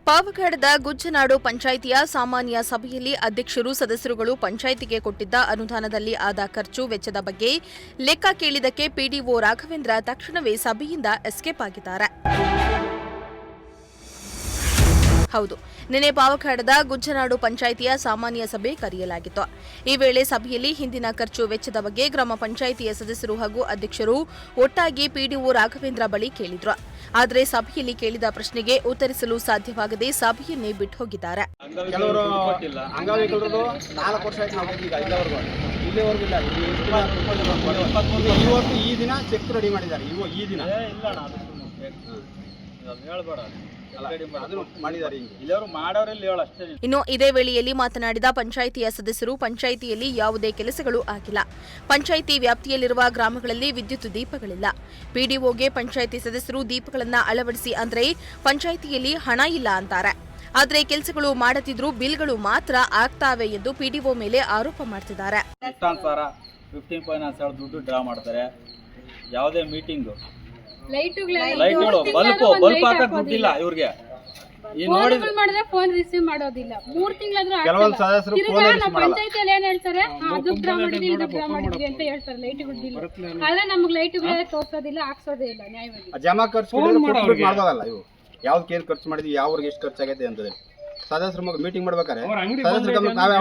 ಪಾವಗಡದ ಗುಜ್ಜನಾಡು ಪಂಚಾಯಿತಿಯ ಸಾಮಾನ್ಯ ಸಭೆಯಲ್ಲಿ ಅಧ್ಯಕ್ಷರು ಸದಸ್ಯರುಗಳು ಪಂಚಾಯಿತಿಗೆ ಕೊಟ್ಟಿದ್ದ ಅನುದಾನದಲ್ಲಿ ಆದ ಖರ್ಚು ವೆಚ್ಚದ ಬಗ್ಗೆ ಲೆಕ್ಕ ಕೇಳಿದ್ದಕ್ಕೆ ಪಿಡಿಒ ರಾಘವೇಂದ್ರ ತಕ್ಷಣವೇ ಸಭೆಯಿಂದ ಎಸ್ಕೇಪ್ ಆಗಿದ್ದಾರೆ. ಹೌದು, ನಿನ್ನೆ ಪಾವಗಡದ ಗುಜ್ಜನಾಡು ಪಂಚಾಯಿತಿಯ ಸಾಮಾನ್ಯ ಸಭೆ ಕರೆಯಲಾಗಿತ್ತು. ಈ ವೇಳೆ ಸಭೆಯಲ್ಲಿ ಹಿಂದಿನ ಖರ್ಚು ವೆಚ್ಚದ ಬಗ್ಗೆ ಗ್ರಾಮ ಪಂಚಾಯಿತಿಯ ಸದಸ್ಯರು ಹಾಗೂ ಅಧ್ಯಕ್ಷರು ಒಟ್ಟಾಗಿ ಪಿಡಿಒ ರಾಘವೇಂದ್ರ ಬಳಿ ಕೇಳಿದ್ರು. ಆದರೆ ಸಭೆಯಲ್ಲಿ ಕೇಳಿದ ಪ್ರಶ್ನೆಗೆ ಉತ್ತರಿಸಲು ಸಾಧ್ಯವಾಗದೆ ಸಭೆಯನ್ನೇ ಬಿಟ್ಟು ಹೋಗಿದ್ದಾರೆ. ಕೆಲವರು ಅಂಗವಿಕಲರು 4 ವರ್ಷ ಆಯ್ತು ನಾವು ಈಗ ಇಲ್ಲಿವರೆಗೂ ಇಲ್ಲ. ಇವತ್ತು ಈ ದಿನ ಚೆಕ್ ರೆಡಿ ಮಾಡಿದ್ದಾರೆ. ಈ ದಿನ ಇನ್ನು ಇದೇ ವೇಳೆಯಲ್ಲಿ ಮಾತನಾಡಿದ ಪಂಚಾಯಿತಿಯ ಸದಸ್ಯರು, ಪಂಚಾಯಿತಿಯಲ್ಲಿ ಯಾವುದೇ ಕೆಲಸಗಳು ಆಗಿಲ್ಲ. ಪಂಚಾಯಿತಿ ವ್ಯಾಪ್ತಿಯಲ್ಲಿರುವ ಗ್ರಾಮಗಳಲ್ಲಿ ವಿದ್ಯುತ್ ದೀಪಗಳಿಲ್ಲ. ಪಿಡಿಒಗೆ ಪಂಚಾಯಿತಿ ಸದಸ್ಯರು ದೀಪಗಳನ್ನು ಅಳವಡಿಸಿ ಅಂದ್ರೆ ಪಂಚಾಯಿತಿಯಲ್ಲಿ ಹಣ ಇಲ್ಲ ಅಂತಾರೆ. ಆದರೆ ಕೆಲಸಗಳು ಮಾಡದಿದ್ರೂ ಬಿಲ್ಗಳು ಮಾತ್ರ ಆಗ್ತಾವೆ ಎಂದು ಪಿಡಿಒ ಮೇಲೆ ಆರೋಪ ಮಾಡ್ತಿದ್ದಾರೆ. ದುಡ್ಡು ಡ್ರಾ ಮಾಡ್ತಾರೆ. ಯಾವುದೇ ಮೀಟಿಂಗ್ ಲೈಟ್ಗಳು ಬಲ್ಪ್ ಹಾಕಕ್ ದುಡ್ಡಿಲ್ಲ ಇವ್ರಿಗೆ. ಮಾಡಿದ್ರೆ ಫೋನ್ ರಿಸೀವ್ ಮಾಡೋದಿಲ್ಲ. 3 ತಿಂಗಳಾದ್ರೂ ಕೆಲವೊಂದು ಸದಸ್ಯರು ಪಂಚಾಯತಿಯಲ್ಲಿ ಏನ್ ಹೇಳ್ತಾರೆ, ಅದು ಡ್ರಾ ಮಾಡಿದ್ವಿ ಇದು ಡ್ರಾ ಮಾಡಿದ್ವಿ ಅಂತ ಹೇಳ್ತಾರೆ. ಲೈಟ್ಗಳು ಬಿಲ್ ಆದ್ರೆ ನಮ್ಗೆ ಲೈಟ್ಗಳೇ ತೋರ್ಸೋದಿಲ್ಲ, ಹಾಕ್ಸೋದೇ ಇಲ್ಲ. ನ್ಯಾಯವಾಗಿ ಜಮಾ ಖರ್ಚು ಮಾಡೋದಲ್ಲ. ಇವು ಯಾವ್ದಕ್ಕೆ ಏನ್ ಖರ್ಚು ಮಾಡಿದ್ವಿ, ಯಾವ್ರಿಗೆ ಎಷ್ಟು ಖರ್ಚಾಗೈತೆ ಅಂತ ಸದಸ್ಯರು ಮೀಟಿಂಗ್ ಮಾಡ್ಬೇಕಾರೆ ಸದಸ್ಯರು ನಾವೇ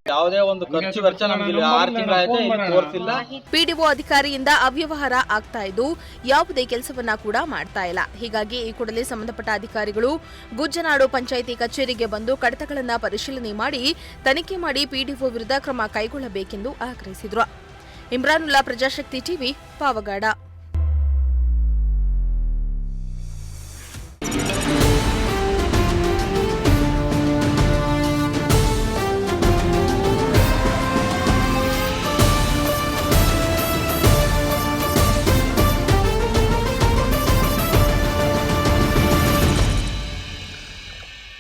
ಯಾವುದೇ ಒಂದು ಖರ್ಚು ವೆಚ್ಚ ನಮಗೆ 6 ತಿಂಗಳಾಯ್ತು ತೋರಿಸಿಲ್ಲ. ಪಿಡಿಒ ಅಧಿಕಾರಿಯಿಂದ ಅವ್ಯವಹಾರ ಆಗ್ತಾ ಇದ್ದು ಯಾವುದೇ ಕೆಲಸವನ್ನ ಕೂಡ ಮಾಡ್ತಾ ಇಲ್ಲ. ಹೀಗಾಗಿ ಈ ಕೂಡಲೇ ಸಂಬಂಧಪಟ್ಟ ಅಧಿಕಾರಿಗಳು ಗುಜ್ಜನಾಡು ಪಂಚಾಯಿತಿ ಕಚೇರಿಗೆ ಬಂದು ಕಡತಗಳನ್ನು ಪರಿಶೀಲನೆ ಮಾಡಿ ತನಿಖೆ ಮಾಡಿ ಪಿಡಿಒ ವಿರುದ್ಧ ಕ್ರಮ ಕೈಗೊಳ್ಳಬೇಕೆಂದು ಆಗ್ರಹಿಸಿದರು. ಇಮ್ರಾನುಲ್ಲಾ, ಪ್ರಜಾಶಕ್ತಿ ಟಿವಿ, ಪಾವಗಡ.